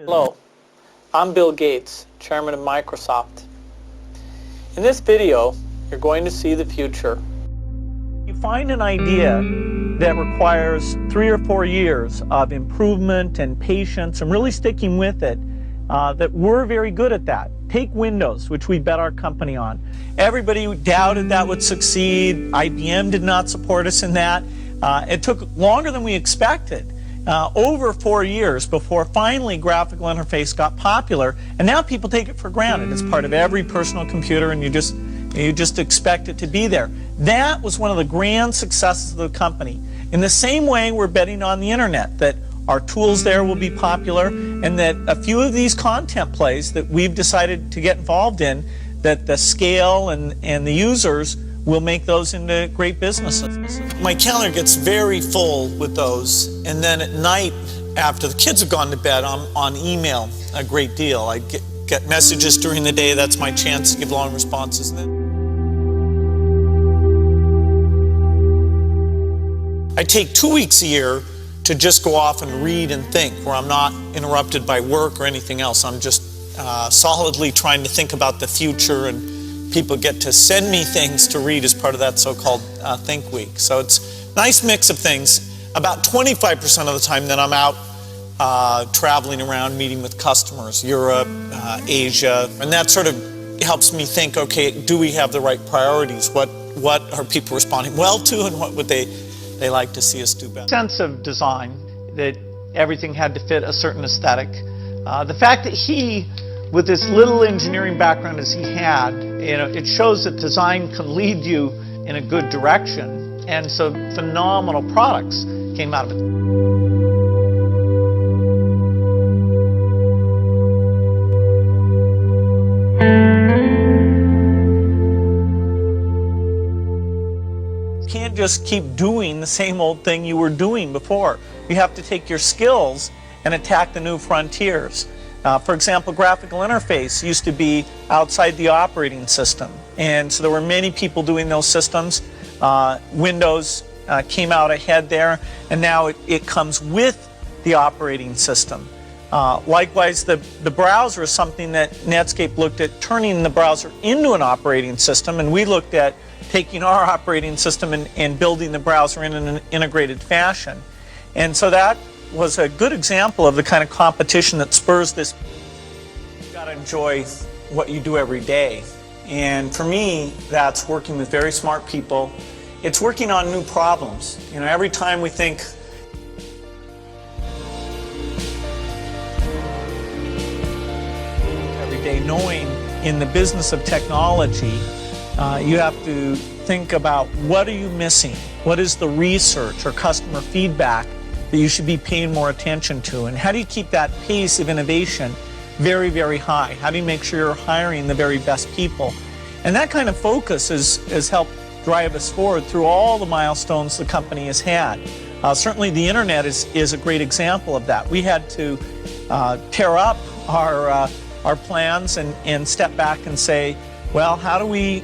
Hello, I'm Bill Gates, Chairman of Microsoft. In this video, you're going to see the future. You find an idea that requires 3 or 4 years of improvement and patience and really sticking with it, that we're very good at that. Take Windows, which we bet our company on. Everybody doubted that would succeed. IBM did not support us in that. It took longer than we expected. Over 4 years before finally graphical interface got popular, and now people take it for granted. It's part of every personal computer, and you just expect it to be there. That was one of the grand successes of the company. In the same way, we're betting on the internet, that our tools there will be popular, and that a few of these content plays that we've decided to get involved in, that the scale and the users will make those into great businesses. My calendar gets very full with those, and then at night, after the kids have gone to bed, I'm on email a great deal. I get messages during the day. That's my chance to give long responses. I take 2 weeks a year to just go off and read and think, where I'm not interrupted by work or anything else. I'm just solidly trying to think about the future, and people get to send me things to read as part of that so-called Think Week. So it's a nice mix of things. About 25% of the time that I'm out traveling around, meeting with customers, Europe, Asia, and that sort of helps me think, okay, do we have the right priorities? What are people responding well to, and what would they like to see us do better? Sense of design, that everything had to fit a certain aesthetic. The fact that he, with this little engineering background as he had, it shows that design can lead you in a good direction, and so phenomenal products came out of it. You can't just keep doing the same old thing you were doing before. You have to take your skills and attack the new frontiers. For example, graphical interface used to be outside the operating system, and so there were many people doing those systems. Windows came out ahead there, and now it comes with the operating system. Likewise, the browser is something that Netscape looked at, turning the browser into an operating system, and we looked at taking our operating system and building the browser in an integrated fashion. And so that was a good example of the kind of competition that spurs this. You've got to enjoy what you do every day. And for me, that's working with very smart people. It's working on new problems. Every time we think, every day, knowing in the business of technology, you have to think about, what are you missing? What is the research or customer feedback that you should be paying more attention to? And how do you keep that pace of innovation very, very high? How do you make sure you're hiring the very best people? And that kind of focus has helped drive us forward through all the milestones the company has had. Certainly the internet is a great example of that. We had to tear up our plans and step back and say, well, how do we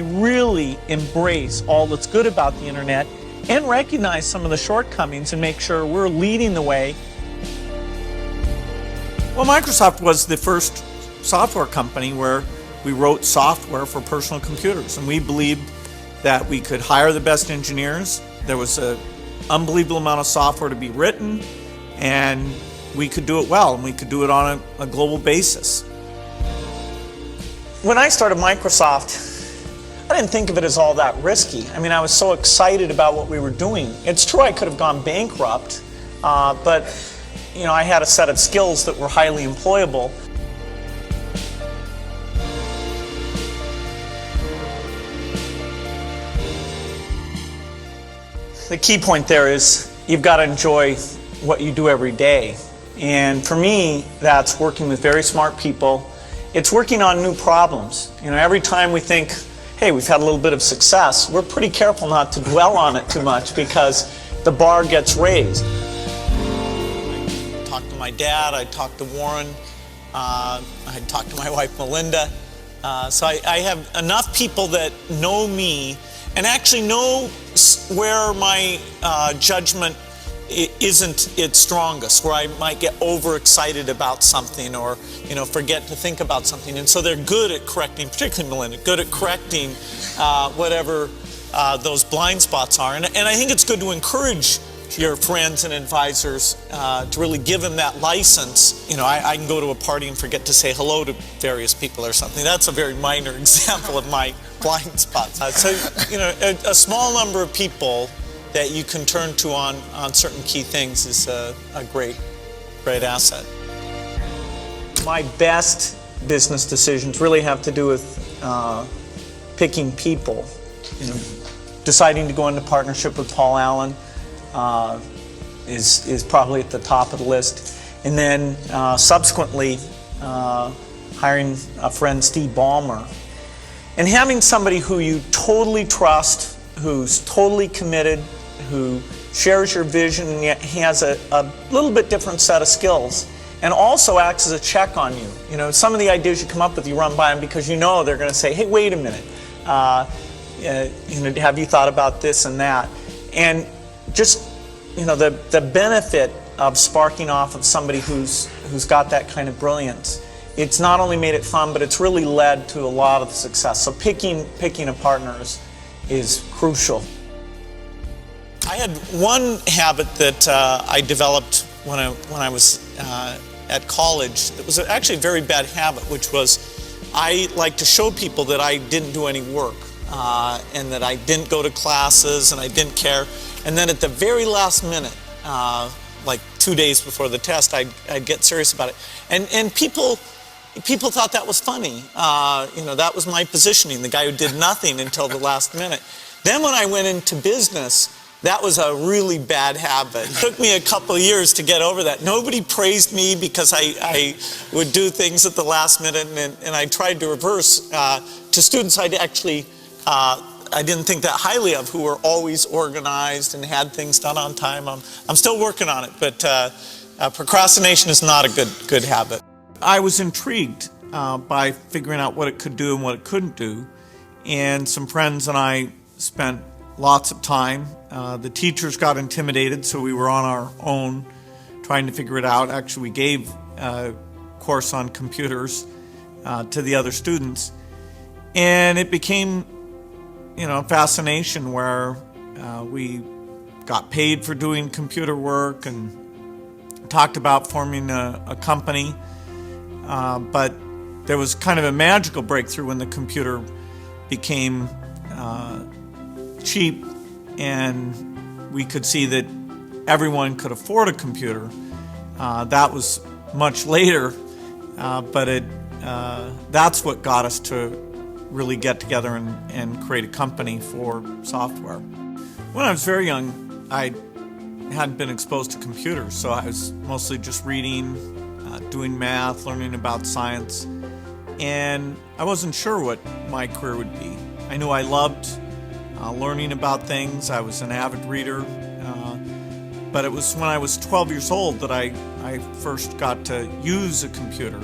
really embrace all that's good about the internet and recognize some of the shortcomings and make sure we're leading the way? Well, Microsoft was the first software company where we wrote software for personal computers, and we believed that we could hire the best engineers. There was an unbelievable amount of software to be written, and we could do it well, and we could do it on a global basis. When I started Microsoft, I didn't think of it as all that risky. I was so excited about what we were doing. It's true I could have gone bankrupt, but I had a set of skills that were highly employable. The key point there is you've got to enjoy what you do every day. And for me, that's working with very smart people. It's working on new problems. Every time we think, hey, we've had a little bit of success, we're pretty careful not to dwell on it too much because the bar gets raised. I talked to my dad, I talked to Warren, I talked to my wife Melinda. So I have enough people that know me and actually know where my judgment isn't its strongest, where I might get overexcited about something or forget to think about something. And so they're good at correcting, particularly Melinda, good at correcting whatever those blind spots are. And I think it's good to encourage your friends and advisors to really give them that license. I can go to a party and forget to say hello to various people or something. That's a very minor example of my blind spots. So a small number of people that you can turn to on certain key things is a great asset. My best business decisions really have to do with picking people. Deciding to go into partnership with Paul Allen is probably at the top of the list. And then subsequently hiring a friend, Steve Ballmer. And having somebody who you totally trust, who's totally committed, who shares your vision and yet has a little bit different set of skills, and also acts as a check on you. Some of the ideas you come up with, you run by them because they're going to say, hey, wait a minute, have you thought about this and that? And just the benefit of sparking off of somebody who's got that kind of brilliance, it's not only made it fun, but it's really led to a lot of success. So picking a partner is crucial. I had one habit that I developed when I was at college that was actually a very bad habit, which was I like to show people that I didn't do any work and that I didn't go to classes and I didn't care. And then at the very last minute, like 2 days before the test, I'd get serious about it. And people thought that was funny. That was my positioning, the guy who did nothing until the last minute. Then when I went into business, that was a really bad habit. It took me a couple of years to get over that. Nobody praised me because I would do things at the last minute, and I tried to reverse to students I didn't think that highly of, who were always organized and had things done on time. I'm still working on it, but procrastination is not a good habit. I was intrigued by figuring out what it could do and what it couldn't do, and some friends and I spent lots of time. The teachers got intimidated, so we were on our own trying to figure it out. Actually, we gave a course on computers to the other students, and it became a fascination where we got paid for doing computer work and talked about forming a company, but there was kind of a magical breakthrough when the computer became cheap and we could see that everyone could afford a computer. That was much later, but that's what got us to really get together and create a company for software. When I was very young, I hadn't been exposed to computers, so I was mostly just reading, doing math, learning about science, and I wasn't sure what my career would be. I knew I loved learning about things. I was an avid reader, but it was when I was 12 years old that I first got to use a computer,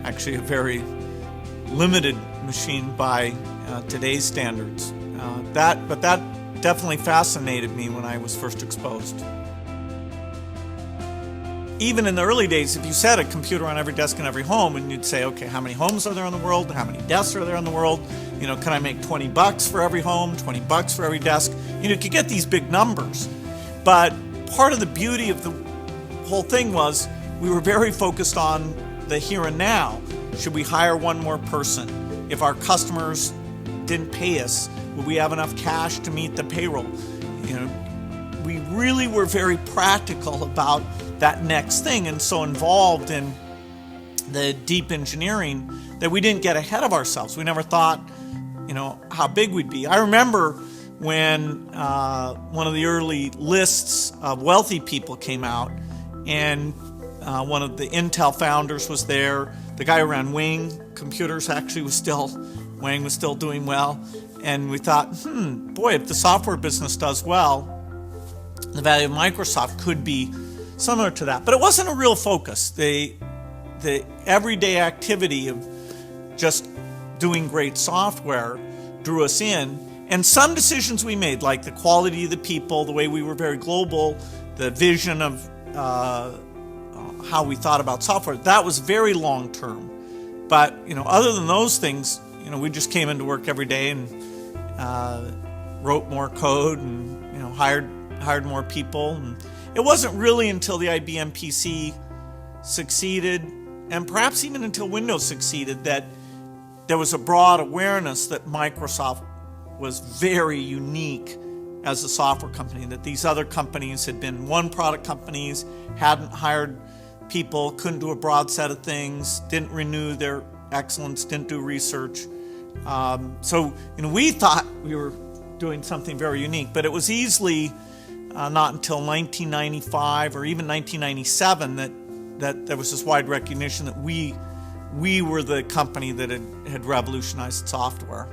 actually a very limited machine by today's standards. But that definitely fascinated me when I was first exposed. Even in the early days, if you set a computer on every desk in every home, and you'd say, okay, how many homes are there in the world? How many desks are there in the world? Can I make $20 for every home, $20 for every desk? You could get these big numbers. But part of the beauty of the whole thing was we were very focused on the here and now. Should we hire one more person? If our customers didn't pay us, would we have enough cash to meet the payroll? We really were very practical about that next thing, and so involved in the deep engineering that we didn't get ahead of ourselves. We never thought, how big we'd be. I remember when one of the early lists of wealthy people came out, and one of the Intel founders was there. The guy who ran Wing Computers actually Wang was still doing well. And we thought, boy, if the software business does well, the value of Microsoft could be similar to that. But it wasn't a real focus. The everyday activity of just doing great software drew us in. And some decisions we made, like the quality of the people, the way we were very global, the vision of how we thought about software, that was very long term. But other than those things, we just came into work every day and wrote more code and hired more people. And it wasn't really until the IBM PC succeeded, and perhaps even until Windows succeeded, that there was a broad awareness that Microsoft was very unique as a software company, that these other companies had been one-product companies, hadn't hired people, couldn't do a broad set of things, didn't renew their excellence, didn't do research. So we thought we were doing something very unique, but it was easily not until 1995 or even 1997 that there was this wide recognition that we were the company that had revolutionized software.